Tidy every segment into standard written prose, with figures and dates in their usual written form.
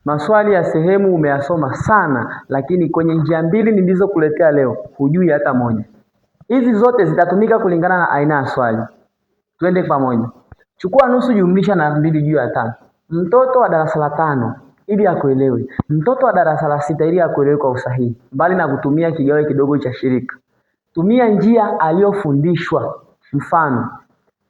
Maswali ya sehemu umeyasoma sana, lakini kwenye njia mbili nilizokuletea leo hujui hata moja. Hizi zote zitatumika kulingana na aina ya swali. Twende pamoja. Chukua nusu jumlisha na 2/5. Mtoto wa darasa la 5 ili akuelewe. Mtoto wa darasa la 6 ili akuelewe kwa usahihi. Mbali na kutumia kigawe kidogo cha shirika, tumia njia aliyofundishwa. Mfano,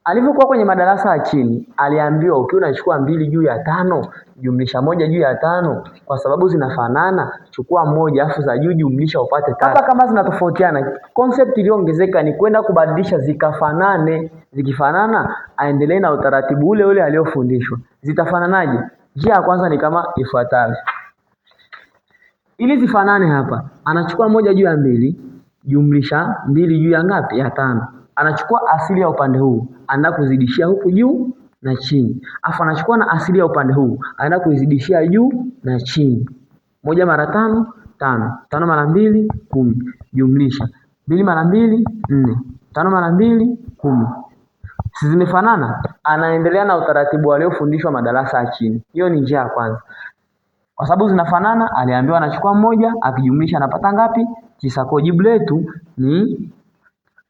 alivyokuwa kwenye madarasa ya chini, aliambiwa ukiwa unachukua 2/5 jumlisha 1/5, kwa sababu zinafanana, chukua 1 alafu za juu jumlisha upate 3. Hapa kama zinatofautiana, concept iliyoongezeka ni kwenda kubadilisha zikafanane. Zikifanana, aendelee na utaratibu ule ule aliyofundishwa. Zitafananaje? Njia ya kwanza ni kama ifuatavyo. Ili zifanane hapa, anachukua 1/2 jumlisha 2/5. Anachukua asili ya upande huu, anaenda kuzidishia huku juu na chini. Afu anachukua na asili ya upande huu, anaenda kuzidishia juu na chini. 1 mara 5, 5. 5 mara 2, 10. Jumlisha 2 mara 2, 4. 5 mara 2, 10. Si zimefanana? Anaendelea na utaratibu aliofundishwa madarasa ya chini. Hiyo ni njia ya kwanza. Kwa sababu zinafanana, aliambiwa anachukua 1, akijumlisha anapata ngapi? 9. Kwa jibu letu ni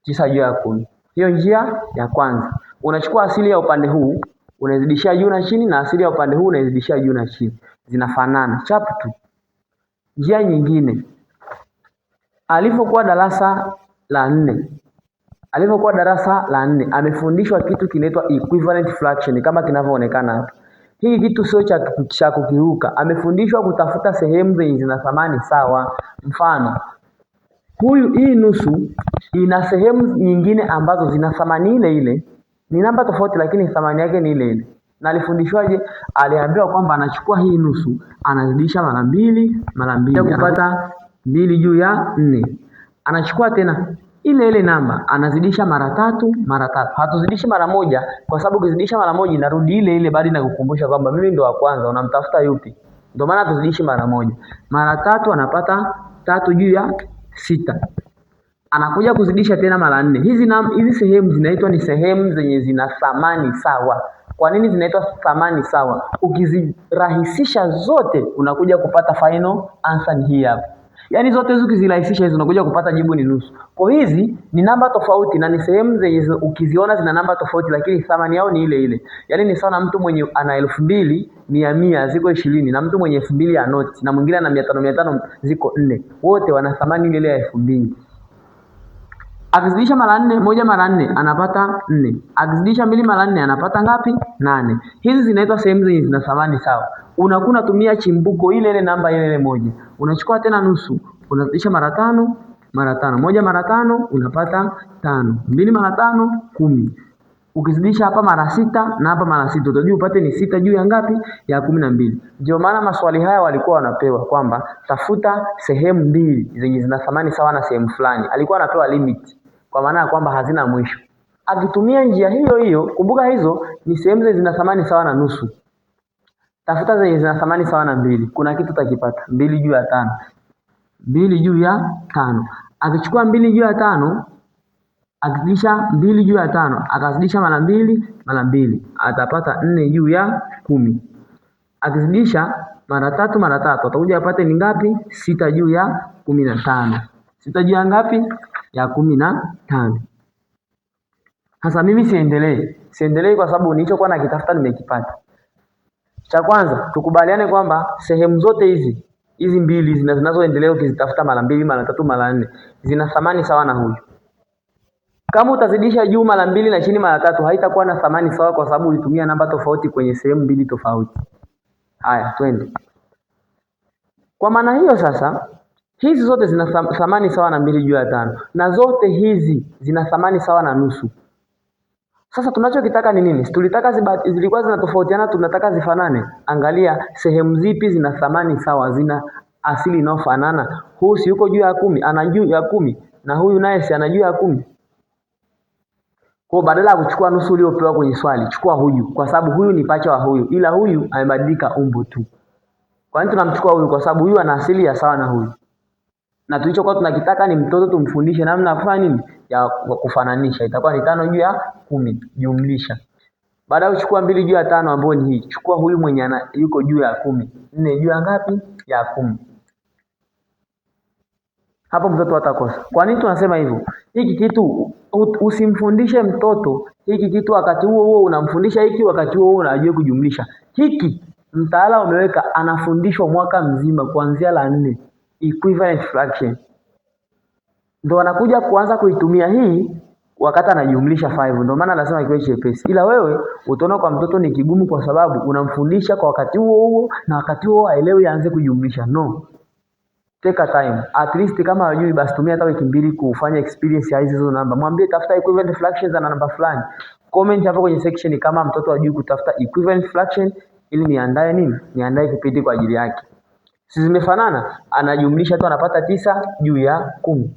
9/10. Hiyo njia ya kwanza. Unachukua asili ya upande huu, unazidishia juu na chini, na asili ya upande huu unazidishia juu na chini. Zinafanana. Chapu tu. Njia nyingine. Alipokuwa darasa la 4, amefundishwa kitu kinaitwa equivalent fraction kama kinavyoonekana hapa. Hii kitu sio cha kukiruka. Amefundishwa kutafuta sehemu zenye zina thamani sawa. Mfano, hii nusu ina sehemu nyingine ambazo zina thamani ile ile. Ni namba tofauti lakini thamani yake ni ile ile. Na alifundishwaje? Aliambiwa kwamba anachukua hii nusu, anazidisha mara 2 kupata 2/4. Anachukua tena ile ile namba, anazidisha mara 3. Hatuzidishi mara 1 kwa sababu ukizidisha mara 1 inarudi ile ile, bali na kukumbusha kwamba mimi ndo wa kwanza, unamtafuta yupi? Ndio maana tuzidishi mara 1. Mara 3 anapata 3/6. Anakuja kuzidisha tena mara 4. Hizi sehemu zinaitwa ni sehemu zenye zina thamani sawa. Kwa nini zinaitwa thamani sawa? Ukizirahisisha zote unakuja kupata final answer ni hii hapa. Yaani zote hizo ukizirahisisha hizo unakuja kupata jibu ni nusu. Kwa hizi ni namba tofauti na ni sehemu zenye ukiziona zina namba tofauti lakini thamani yao ni ile ile. Yaani ni sawa na mtu mwenye ana 2,100 ziko 20 na mtu mwenye 2,000 ya noti na mwingine ana 500 ziko 4. Wote wana thamani ile ile ya 2,000. Akizidisha mara 4, 1 mara 4 anapata 4. Akizidisha 2 mara 4 anapata ngapi? 8. Hizi zinaitwa sehemu zenye zina thamani sawa. Unakuwa unatumia chimbuko ile ile namba ile ile moja. Unachukua tena nusu, unazidisha mara 5 mara 5. 1 mara 5 unapata 5. 2 mara 5, 10. Ukizidisha hapa mara 6 na hapa mara 6, utajua upate ni 6 juu ya ngapi? Ya 12. Ndio maana maswali haya walikuwa wanapewa kwamba tafuta sehemu mbili zenye zina thamani sawa na sehemu fulani. Alikuwa anapewa limit, kwa maana ya kwamba hazina mwisho. Akitumia njia hiyo hiyo, kumbuka hizo ni sehemu zenye zina thamani sawa na nusu. Tafuta zenye zina thamani sawa na 2. Kuna kitu utakipata. 2/5. 2/5. Akichukua 2/5, akizidisha 2/5, akazidisha mara 2 atapata 4/10. Akizidisha mara 3 mara 3 atakuja apate ni ngapi? 6/15. 6 juu ya ngapi? Ya 15. Sasa mimi siendelee kwa sababu nilichokuwa nakitafuta nimekipata. Cha kwanza tukubaliane kwamba sehemu zote hizi mbili zinazoendelea ukizitafuta mara 2 mara 3 mara 4 zina thamani sawa na huyu. Kama utazidisha juu mara 2 na chini mara 3 haitakuwa na thamani sawa kwa sababu ulitumia namba tofauti kwenye sehemu mbili tofauti. Haya, twende. Kwa maana hiyo sasa hizi zote zina thamani sawa na 2/5 na zote hizi zina thamani sawa na nusu. Sasa tunachokitaka ni nini? Tulitaka zilikuwa zinatofautiana, tunataka zifanane. Angalia sehemu zipi zina thamani sawa, zina asili inayofanana. Huyu si yuko juu ya 10, ana juu ya 10 na huyu naye si ana juu ya 10. Kwa badala ya kuchukua nusu uliopewa kwenye swali, chukua huyu kwa sababu huyu ni pacha wa huyu, ila huyu amebadilika umbo tu. Kwa nini tunamchukua huyu? Kwa sababu huyu ana asili ya sawa na huyu. Na tulichokuwa tunakitaka ni mtoto tumfundishe namna ya kufanya nini? Ya kufananisha. Itakuwa ni 5/10 jumlisha. Baada ya kuchukua 2 juu ya 5 ambayo ni hii, chukua huyu mwenye yuko juu ya 10. 4 juu ya ngapi? Ya 10. Hapo mtoto hatakosa. Kwa nini tunasema hivyo? Hiki kitu usimfundishe mtoto hiki kitu wakati huo unamfundisha hiki, wakati huo unajua kujumlisha. Hiki mtaala umeweka anafundishwa mwaka mzima kuanzia la 4, equivalent fraction. Ndio anakuja kuanza kuitumia hii wakati anajumlisha 5. Ndio maana nasema kiwe chepesi. Ila wewe utaona kwa mtoto ni kigumu kwa sababu unamfundisha kwa wakati huo na wakati huo aelewe aanze kujumlisha. No. Take a time. At least kama hujui basi tumia hata wiki 2 kufanya experience ya hizo namba. Mwambie tafuta equivalent fractions na namba fulani. Comment hapo kwenye section kama mtoto hajui kutafuta equivalent fraction ili niandae nini? Niandae kipindi kwa ajili yake. Si zimefanana? Anajumlisha tu anapata 9 juu ya 10.